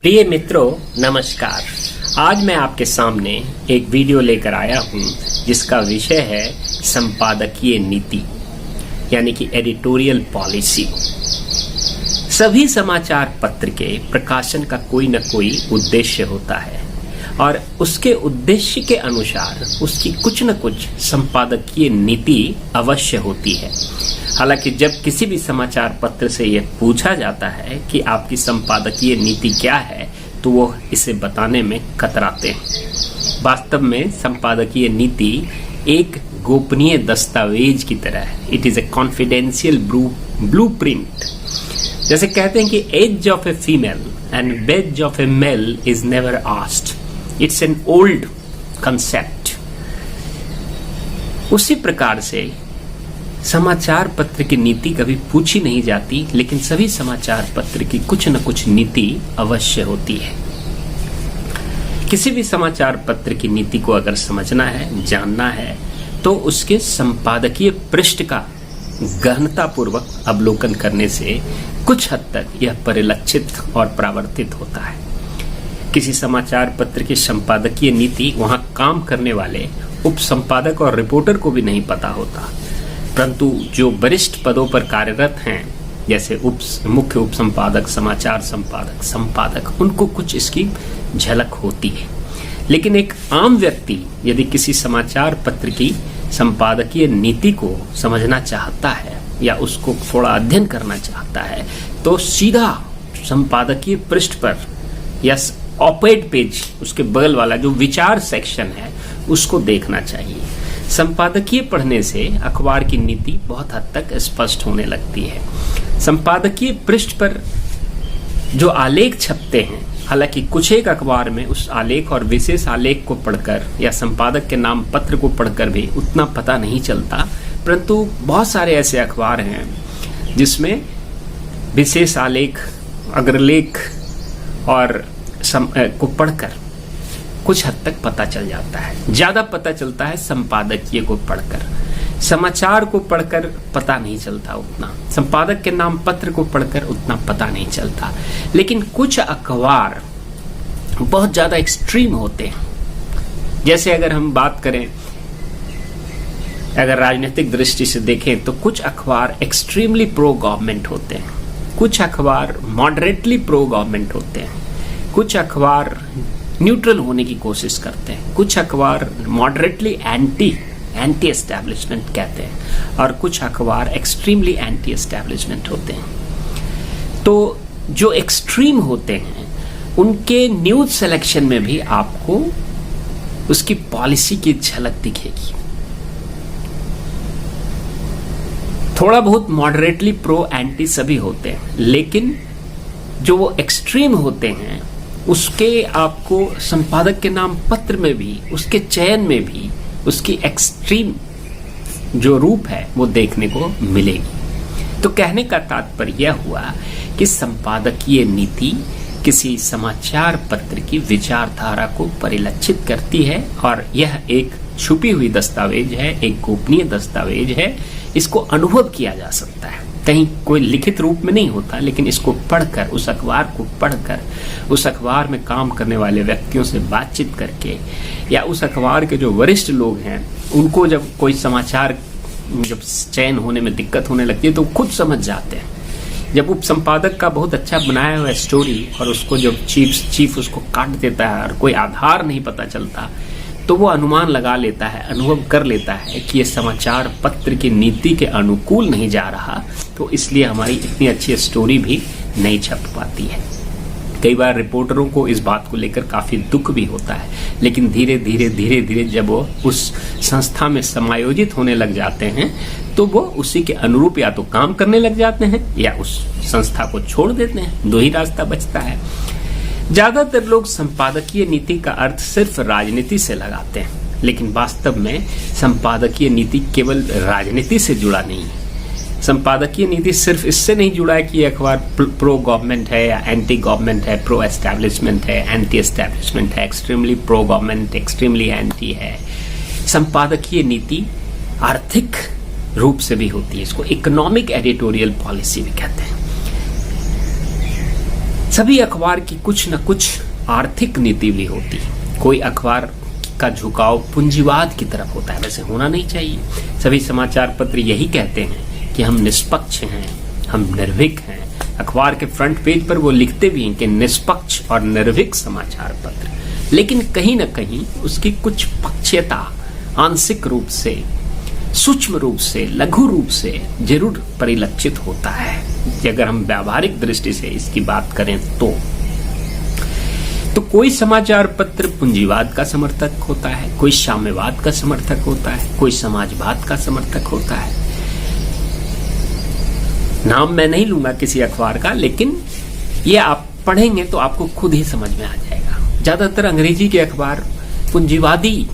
प्रिय मित्रों, नमस्कार। आज मैं आपके सामने एक वीडियो लेकर आया हूं जिसका विषय है संपादकीय नीति यानी कि एडिटोरियल पॉलिसी। सभी समाचार पत्र के प्रकाशन का कोई न कोई उद्देश्य होता है और उसके उद्देश्य के अनुसार उसकी कुछ न कुछ संपादकीय नीति अवश्य होती है। हालांकि जब किसी भी समाचार पत्र से यह पूछा जाता है कि आपकी संपादकीय नीति क्या है, तो वो इसे बताने में कतराते हैं। वास्तव में संपादकीय नीति एक गोपनीय दस्तावेज की तरह है। It is a confidential blueprint. जैसे कहते हैं कि age of a female and wages of a male is never asked. It's an old concept. उसी प्रकार से समाचार पत्र की नीति कभी पूछी नहीं जाती, लेकिन सभी समाचार पत्र की कुछ न कुछ नीति अवश्य होती है। किसी भी समाचार पत्र की नीति को अगर समझना है, जानना है, तो उसके संपादकीय पृष्ठ का गहनतापूर्वक अवलोकन करने से कुछ हद तक यह परिलक्षित और प्रावर्तित होता है। किसी समाचार पत्र की संपादकीय नीति वहां काम करने वाले उप संपादक और रिपोर्टर को भी नहीं पता होता, परंतु जो वरिष्ठ पदों पर कार्यरत हैं, जैसे मुख्य उप संपादक, समाचार संपादक, संपादक, उनको कुछ इसकी झलक होती है। लेकिन एक आम व्यक्ति यदि किसी समाचार पत्र की संपादकीय नीति को समझना चाहता है या उसको थोड़ा अध्ययन करना चाहता है, तो सीधा संपादकीय पृष्ठ पर या ऑपेड पेज, उसके बगल वाला जो विचार सेक्शन है, उसको देखना चाहिए। संपादकीय पढ़ने से अखबार की नीति बहुत हद तक स्पष्ट होने लगती है। संपादकीय पृष्ठ पर जो आलेख छपते हैं, हालांकि कुछ एक अखबार में उस आलेख और विशेष आलेख को पढ़कर या संपादक के नाम पत्र को पढ़कर भी उतना पता नहीं चलता, परंतु बहुत सारे ऐसे अखबार हैं जिसमें विशेष आलेख, अग्रलेख और को पढ़कर कुछ हद तक पता चल जाता है। ज्यादा पता चलता है संपादकीय को पढ़कर। समाचार को पढ़कर पता नहीं चलता उतना, संपादक के नाम पत्र को पढ़कर उतना पता नहीं चलता। लेकिन कुछ अखबार बहुत ज्यादा एक्सट्रीम होते हैं। जैसे अगर हम बात करें, अगर राजनीतिक दृष्टि से देखें, तो कुछ अखबार एक्सट्रीमली प्रो गवर्नमेंट होते हैं, कुछ अखबार मॉडरेटली प्रो गवर्नमेंट होते हैं, कुछ अखबार न्यूट्रल होने की कोशिश करते हैं, कुछ अखबार मॉडरेटली एंटी एस्टैब्लिशमेंट कहते हैं, और कुछ अखबार एक्सट्रीमली एंटी एस्टैब्लिशमेंट होते हैं। तो जो एक्सट्रीम होते हैं उनके न्यूज सिलेक्शन में भी आपको उसकी पॉलिसी की झलक दिखेगी। थोड़ा बहुत मॉडरेटली प्रो एंटी सभी होते हैं, लेकिन जो वो एक्सट्रीम होते हैं उसके आपको संपादक के नाम पत्र में भी, उसके चयन में भी उसकी एक्सट्रीम जो रूप है वो देखने को मिलेगी। तो कहने का तात्पर्य यह हुआ कि संपादकीय नीति किसी समाचार पत्र की विचारधारा को परिलक्षित करती है और यह एक छुपी हुई दस्तावेज है, एक गोपनीय दस्तावेज है। इसको अनुभव किया जा सकता है, कहीं कोई लिखित रूप में नहीं होता, लेकिन इसको पढ़कर, उस अखबार को पढ़कर, उस अखबार में काम करने वाले व्यक्तियों से बातचीत करके, या उस अखबार के जो वरिष्ठ लोग हैं उनको जब कोई समाचार जब चयन होने में दिक्कत होने लगती है तो खुद समझ जाते हैं। जब उप संपादक का बहुत अच्छा बनाया हुआ स्टोरी और उसको जब चीफ उसको काट देता है और कोई आधार नहीं पता चलता, तो वो अनुमान लगा लेता है, अनुभव कर लेता है कि ये समाचार पत्र की नीति के अनुकूल नहीं जा रहा, तो इसलिए हमारी इतनी अच्छी स्टोरी भी नहीं छप पाती है। कई बार रिपोर्टरों को इस बात को लेकर काफी दुख भी होता है, लेकिन धीरे धीरे जब वो उस संस्था में समायोजित होने लग जाते हैं, तो वो उसी के अनुरूप या तो काम करने लग जाते हैं या उस संस्था को छोड़ देते हैं। दो ही रास्ता बचता है। ज्यादातर लोग संपादकीय नीति का अर्थ सिर्फ राजनीति से लगाते हैं, लेकिन वास्तव में संपादकीय नीति केवल राजनीति से जुड़ा नहीं है। संपादकीय नीति सिर्फ इससे नहीं जुड़ा है कि अखबार प्रो गवर्नमेंट है या एंटी गवर्नमेंट है, प्रो एस्टैब्लिशमेंट है, एंटी एस्टैब्लिशमेंट है, extremely pro government, extremely anti है। संपादकीय नीति आर्थिक रूप से भी होती है, इसको इकोनॉमिक एडिटोरियल पॉलिसी भी कहते हैं। सभी अखबार की कुछ न कुछ आर्थिक नीति भी होती है। कोई अखबार का झुकाव पूंजीवाद की तरफ होता है, वैसे होना नहीं चाहिए। सभी समाचार पत्र यही कहते हैं कि हम निष्पक्ष हैं, हम निर्भीक हैं। अखबार के फ्रंट पेज पर वो लिखते भी हैं कि निष्पक्ष और निर्भीक समाचार पत्र, लेकिन कहीं न कहीं उसकी कुछ पक्षीयता आंशिक रूप से, सूक्ष्म रूप से, लघु रूप से जरूर परिलक्षित होता है। अगर हम व्यावहारिक दृष्टि से इसकी बात करें तो कोई समाचार पत्र पूंजीवाद का समर्थक होता है, कोई साम्यवाद का समर्थक होता है, कोई समाजवाद का समर्थक होता है। नाम मैं नहीं लूंगा किसी अखबार का, लेकिन ये आप पढ़ेंगे तो आपको खुद ही समझ में आ जाएगा। ज्यादातर अंग्रेजी के अखबार पूंजीवादी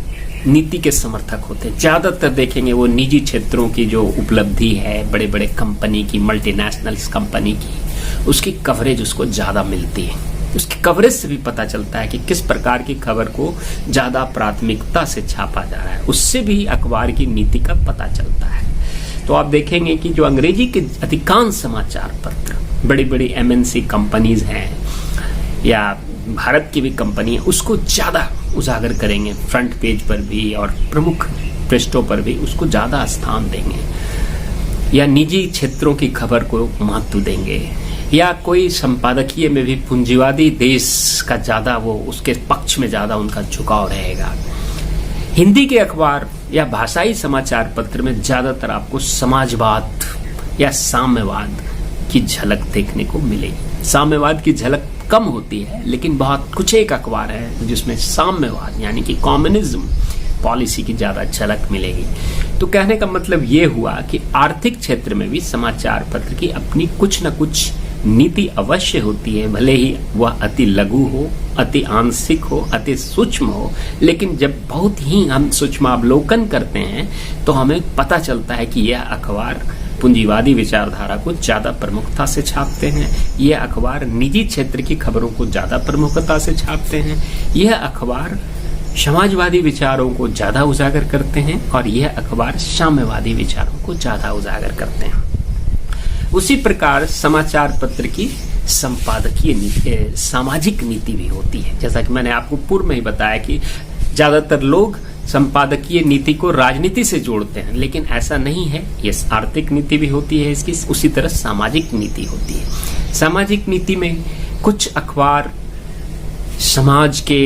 नीति के समर्थक होते हैं। ज्यादातर देखेंगे वो निजी क्षेत्रों की जो उपलब्धि है, बड़े बड़े कंपनी की, मल्टीनेशनल्स कंपनी की, उसकी कवरेज उसको ज्यादा मिलती है। उसकी कवरेज से भी पता चलता है कि किस प्रकार की खबर को ज्यादा प्राथमिकता से छापा जा रहा है, उससे भी अखबार की नीति का पता चलता है। तो आप देखेंगे कि जो अंग्रेजी के अधिकांश समाचार पत्र, बड़ी बड़ी एमएनसी कंपनीज हैं या भारत की भी कंपनी है, उसको ज्यादा उजागर करेंगे, फ्रंट पेज पर भी और प्रमुख पृष्ठों पर भी उसको ज्यादा स्थान देंगे, या निजी क्षेत्रों की खबर को महत्व देंगे, या कोई संपादकीय में भी पूंजीवादी देश का ज्यादा, वो उसके पक्ष में ज्यादा उनका झुकाव रहेगा। हिंदी के अखबार या भाषाई समाचार पत्र में ज्यादातर आपको समाजवाद या साम्यवाद की झलक देखने को मिलेगी। साम्यवाद की झलक कम होती है, लेकिन बहुत कुछ एक अखबार है जिसमें साम्यवाद यानी कि कम्युनिज्म पॉलिसी की ज्यादा झलक मिलेगी। तो कहने का मतलब ये हुआ कि आर्थिक क्षेत्र में भी समाचार पत्र की अपनी कुछ न कुछ नीति अवश्य होती है, भले ही वह अति लघु हो, अति आंशिक हो, अति सूक्ष्म हो, लेकिन जब बहुत ही हम सूक्ष्मावलोकन करते हैं तो हमें पता चलता है कि यह अखबार पूंजीवादी विचारधारा को ज्यादा प्रमुखता से छापते हैं, यह अखबार निजी क्षेत्र की खबरों को ज्यादा प्रमुखता से छापते हैं, यह अखबार समाजवादी विचारों को ज्यादा उजागर करते हैं, और यह अखबार साम्यवादी विचारों को ज्यादा उजागर करते हैं। उसी प्रकार समाचार पत्र की संपादकीय नीति, सामाजिक नीति भी होती है। जैसा कि मैंने आपको पूर्व में ही बताया कि ज्यादातर लोग संपादकीय नीति को राजनीति से जोड़ते हैं, लेकिन ऐसा नहीं है। ये आर्थिक नीति भी होती है इसकी, उसी तरह सामाजिक नीति होती है। सामाजिक नीति में कुछ अखबार समाज के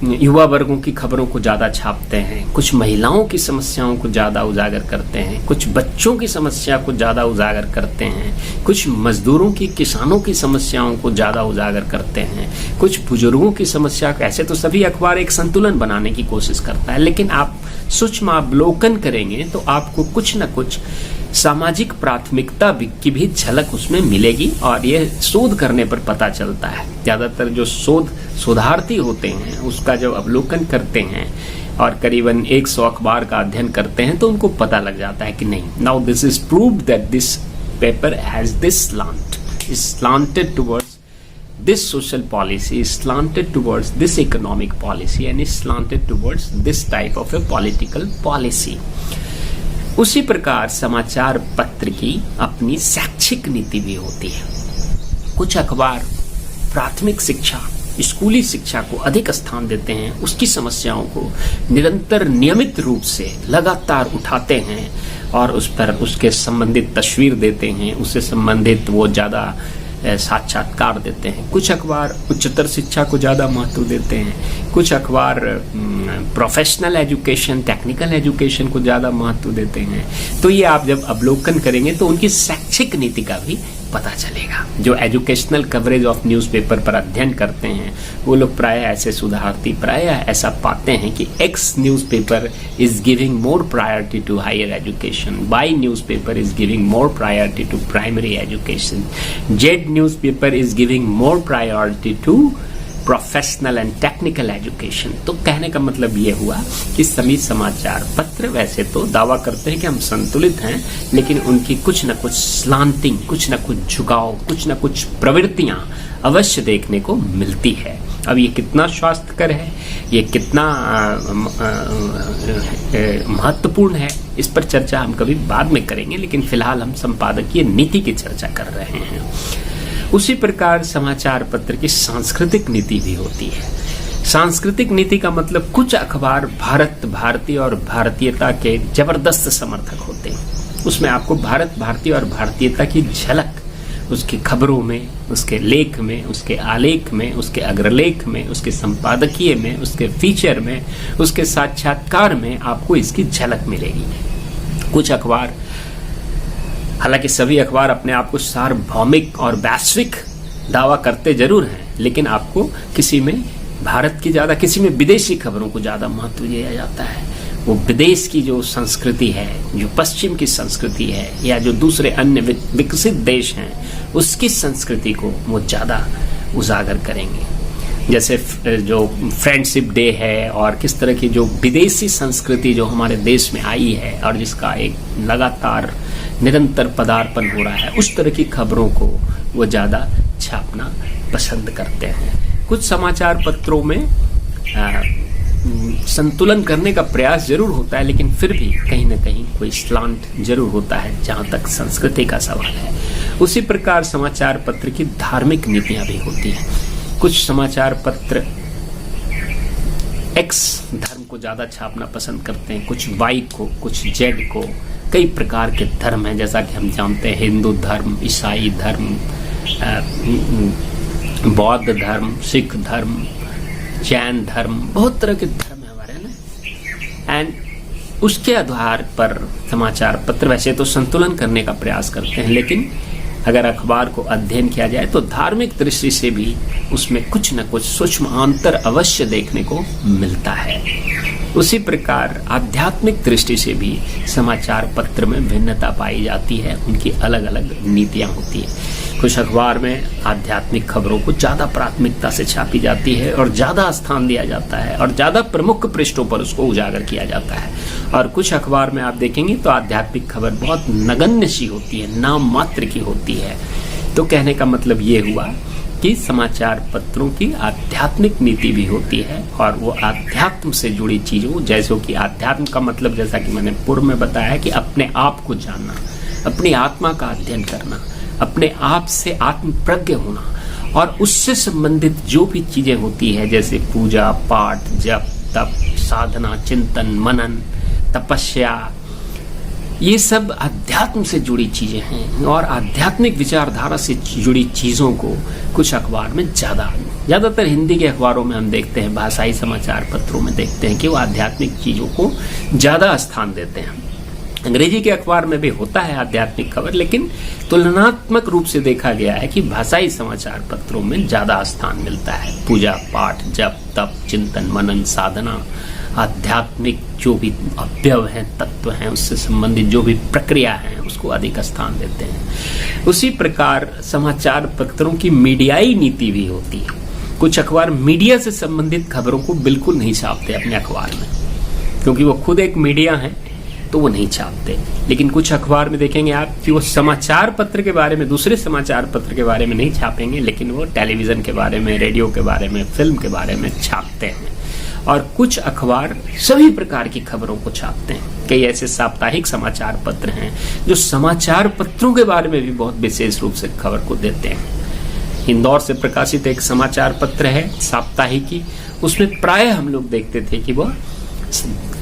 युवा वर्गों की खबरों को ज्यादा छापते हैं, कुछ महिलाओं की समस्याओं को ज्यादा उजागर करते हैं, कुछ बच्चों की समस्या को ज्यादा उजागर करते हैं, कुछ मजदूरों की, किसानों की समस्याओं को ज्यादा उजागर करते हैं, कुछ बुजुर्गों की समस्या। ऐसे तो सभी अखबार एक संतुलन बनाने की कोशिश करता है, लेकिन आप सूक्ष्म अवलोकन करेंगे तो आपको कुछ न कुछ सामाजिक प्राथमिकता की भी झलक उसमें मिलेगी, और यह शोध करने पर पता चलता है। ज्यादातर जो शोधार्थी होते हैं उसका जब अवलोकन करते हैं और करीबन 100 अखबार का अध्ययन करते हैं तो उनको पता लग जाता है कि नहीं, now this is proved that this paper has this slant, is slanted towards this social policy, is slanted towards this economic policy, and is slanted towards this type of a political policy. उसी प्रकार समाचार पत्र की अपनी शैक्षिक नीति भी होती है। कुछ अखबार प्राथमिक शिक्षा, स्कूली शिक्षा को अधिक स्थान देते हैं, उसकी समस्याओं को निरंतर नियमित रूप से लगातार उठाते हैं और उस पर उसके संबंधित तस्वीर देते हैं, उससे संबंधित वो ज्यादा साक्षात्कार देते हैं। कुछ अखबार उच्चतर शिक्षा को ज्यादा महत्व देते हैं, कुछ अखबार प्रोफेशनल एजुकेशन, टेक्निकल एजुकेशन को ज्यादा महत्व देते हैं। तो ये आप जब अवलोकन करेंगे तो उनकी शैक्षिक नीति का भी पता चलेगा। जो एजुकेशनल कवरेज ऑफ न्यूज़पेपर पर अध्ययन करते हैं वो लोग प्रायः ऐसे शोधार्थी प्रायः ऐसा पाते हैं कि X newspaper is giving more priority to higher education, Y newspaper is giving more priority to primary education, Z newspaper is giving more priority to professional and technical education. तो कहने का मतलब ये हुआ कि सभी समाचार पत्र वैसे तो दावा करते हैं कि हम संतुलित हैं, लेकिन उनकी कुछ न कुछ स्लांटिंग, कुछ न कुछ झुकाव, कुछ न कुछ प्रवृत्तियां अवश्य देखने को मिलती है। अब ये कितना स्वास्थ्यकर है, ये कितना महत्वपूर्ण है, इस पर चर्चा हम कभी बाद में करेंगे, लेकिन फिलहाल हम संपादकीय नीति की चर्चा कर रहे हैं। उसी प्रकार समाचार पत्र की सांस्कृतिक नीति भी होती है। सांस्कृतिक नीति का मतलब कुछ अखबार भारत, भारतीय और भारतीयता के जबरदस्त समर्थक होते हैं। उसमें आपको भारत, भारतीय और भारतीयता की झलक उसकी खबरों में, उसके लेख में, उसके आलेख में, उसके अग्रलेख में, उसके संपादकीय में, उसके फीचर में, उसके साक्षात्कार में आपको इसकी झलक मिलेगी। कुछ अखबार, हालांकि सभी अखबार अपने आप को सार्वभौमिक और वैश्विक दावा करते जरूर हैं, लेकिन आपको किसी में भारत की ज्यादा, किसी में विदेशी खबरों को ज्यादा महत्व दिया जाता है। वो विदेश की जो संस्कृति है, जो पश्चिम की संस्कृति है, या जो दूसरे अन्य विकसित देश हैं, उसकी संस्कृति को वो ज्यादा उजागर करेंगे। जैसे जो फ्रेंडशिप डे है और किस तरह की जो विदेशी संस्कृति जो हमारे देश में आई है और जिसका एक लगातार निरंतर पदार्पण हो रहा है, उस तरह की खबरों को वो ज्यादा छापना पसंद करते हैं। कुछ समाचार पत्रों में संतुलन करने का प्रयास जरूर होता है, लेकिन फिर भी कहीं ना कहीं कोई स्लांट जरूर होता है जहां तक संस्कृति का सवाल है। उसी प्रकार समाचार पत्र की धार्मिक नीतियां भी होती हैं। कुछ समाचार पत्र एक्स धर्म को ज्यादा छापना पसंद करते हैं, कुछ वाई को, कुछ जेड को। कई प्रकार के धर्म हैं, जैसा कि हम जानते हैं, हिंदू धर्म, ईसाई धर्म, बौद्ध धर्म, सिख धर्म, जैन धर्म, बहुत तरह के धर्म है हमारे ना। एंड उसके आधार पर समाचार पत्र वैसे तो संतुलन करने का प्रयास करते हैं, लेकिन अगर अखबार को अध्ययन किया जाए तो धार्मिक दृष्टि से भी उसमें कुछ न कुछ सूक्ष्म अंतर अवश्य देखने को मिलता है। उसी प्रकार आध्यात्मिक दृष्टि से भी समाचार पत्र में भिन्नता पाई जाती है, उनकी अलग अलग नीतियां होती है। कुछ अखबार में आध्यात्मिक खबरों को ज्यादा प्राथमिकता से छापी जाती है और ज्यादा स्थान दिया जाता है और ज्यादा प्रमुख पृष्ठों पर उसको उजागर किया जाता है, और कुछ अखबार में आप देखेंगे तो आध्यात्मिक खबर बहुत नगण्य सी होती है, नाम मात्र की होती है। तो कहने का मतलब ये हुआ कि समाचार पत्रों की आध्यात्मिक नीति भी होती है, और वो आध्यात्म से जुड़ी चीजों, जैसे कि आध्यात्म का मतलब, जैसा कि मैंने पूर्व में बताया, कि अपने आप को जानना, अपनी आत्मा का अध्ययन करना, अपने आप से आत्म प्रज्ञ होना, और उससे संबंधित जो भी चीजें होती है, जैसे पूजा पाठ, जप तप, साधना, चिंतन, मनन, तपस्या, ये सब अध्यात्म से जुड़ी चीजें हैं। और आध्यात्मिक विचारधारा से जुड़ी चीजों को कुछ अखबार में ज्यादातर हिंदी के अखबारों में हम देखते हैं, भाषाई समाचार पत्रों में देखते हैं कि वो आध्यात्मिक चीजों को ज्यादा स्थान देते हैं। अंग्रेजी के अखबार में भी होता है आध्यात्मिक खबर, लेकिन तुलनात्मक रूप से देखा गया है कि भाषाई समाचार पत्रों में ज्यादा स्थान मिलता है। पूजा पाठ, जप तप, चिंतन, मनन, साधना, आध्यात्मिक जो भी अवयव हैं, तत्व हैं, उससे संबंधित जो भी प्रक्रिया है, उसको अधिक स्थान देते हैं। उसी प्रकार समाचार पत्रों की मीडियाई नीति भी होती है। कुछ अखबार मीडिया से संबंधित खबरों को बिल्कुल नहीं छापते अपने अखबार में, क्योंकि वो खुद एक मीडिया है, तो वो नहीं छापते। लेकिन कुछ अखबार में देखेंगे आप कि वो समाचार पत्र के बारे में, दूसरे समाचार पत्र के बारे में नहीं छापेंगे, लेकिन वो टेलीविजन के बारे में, रेडियो के बारे में, फिल्म के बारे में छापते हैं। और कुछ अखबार सभी प्रकार की खबरों को छापते हैं। कई ऐसे साप्ताहिक समाचार पत्र हैं जो समाचार पत्रों के बारे में भी बहुत विशेष रूप से खबर को देते हैं। इंदौर से प्रकाशित एक समाचार पत्र है साप्ताहिकी, उसमें प्रायः हम लोग देखते थे कि वह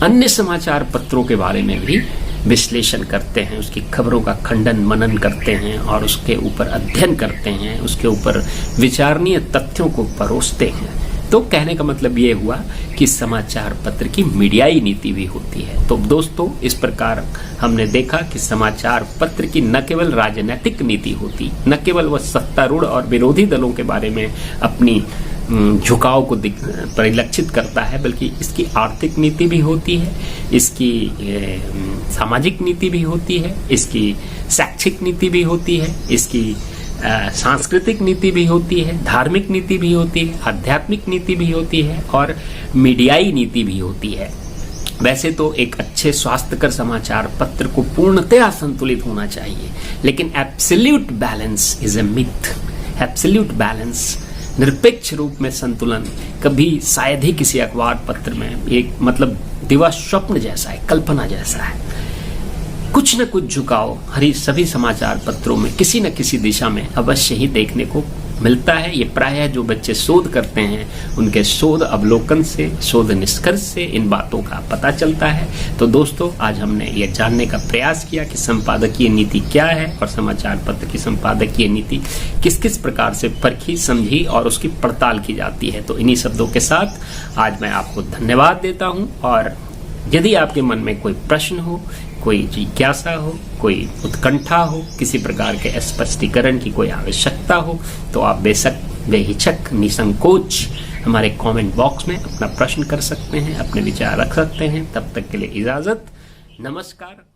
अन्य समाचार पत्रों के बारे में भी विश्लेषण करते हैं, उसकी खबरों का खंडन मनन करते हैं और उसके ऊपर अध्ययन करते हैं, उसके ऊपर विचारणीय तथ्यों को परोसते हैं। तो कहने का मतलब ये हुआ कि समाचार पत्र की मीडियाई नीति भी होती है। तो दोस्तों, इस प्रकार हमने देखा कि समाचार पत्र की न केवल राजनीतिक नीति होती, न केवल वह सत्तारूढ़ और विरोधी दलों के बारे में अपनी झुकाव को परिलक्षित करता है, बल्कि इसकी आर्थिक नीति भी होती है, इसकी सामाजिक नीति भी होती है, इसकी शैक्षिक नीति भी होती है, इसकी सांस्कृतिक नीति भी होती है, धार्मिक नीति भी होती है, आध्यात्मिक नीति भी होती है और मीडियाई नीति भी होती है। वैसे तो एक अच्छे स्वास्थ्यकर समाचार पत्र को पूर्णतया संतुलित होना चाहिए, लेकिन absolute balance is a myth. Absolute balance, निरपेक्ष रूप में संतुलन कभी शायद ही किसी अखबार पत्र में, एक मतलब दिवा स्वप्न जैसा है, कल्पना जैसा है। कुछ न कुछ झुकाव हरी सभी समाचार पत्रों में किसी न किसी दिशा में अवश्य ही देखने को मिलता है। ये प्रायः जो बच्चे शोध करते हैं उनके शोध अवलोकन से, शोध निष्कर्ष से इन बातों का पता चलता है। तो दोस्तों, आज हमने ये जानने का प्रयास किया कि संपादकीय नीति क्या है और समाचार पत्र की संपादकीय नीति किस किस प्रकार से परखी, समझी और उसकी पड़ताल की जाती है। तो इन्हीं शब्दों के साथ आज मैं आपको धन्यवाद देता हूं, और यदि आपके मन में कोई प्रश्न हो, कोई जिज्ञासा हो, कोई उत्कंठा हो, किसी प्रकार के स्पष्टीकरण की कोई आवश्यकता हो, तो आप बेहिचक निसंकोच हमारे कमेंट बॉक्स में अपना प्रश्न कर सकते हैं, अपने विचार रख सकते हैं। तब तक के लिए इजाजत, नमस्कार।